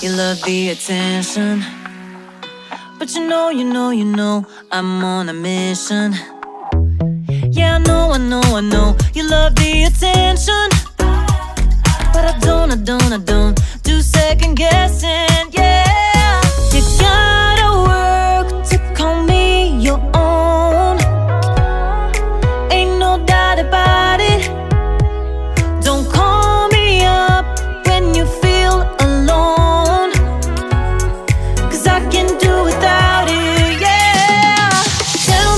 you love the attention. But you know, I'm on a mission. Yeah, I know, you love the attention. But I don't do second guessing, yeah. You gotta work to call me your own. Ain't no doubt about it. Don't call me up when you feel alone, 'cause I can do without it, yeah. Tell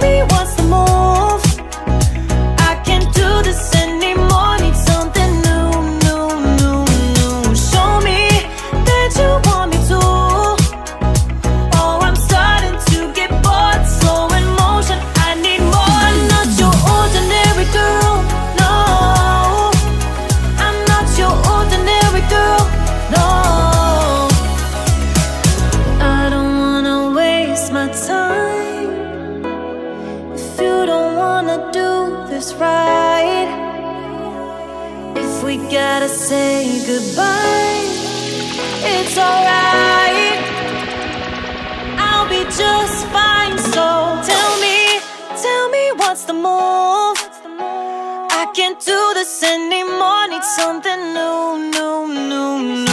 me what's the move? I can't do this anymore, need something new. Show me that you want me to. Oh, I'm starting to get bored, slow in motion, I need more. I'm not your ordinary girl, no. I'm not your ordinary girl, no. I don't wanna waste my time if you don't wanna do this right. If we gotta say goodbye, it's alright. I'll be just fine, so tell me what's the move? I can't do this anymore, need something new.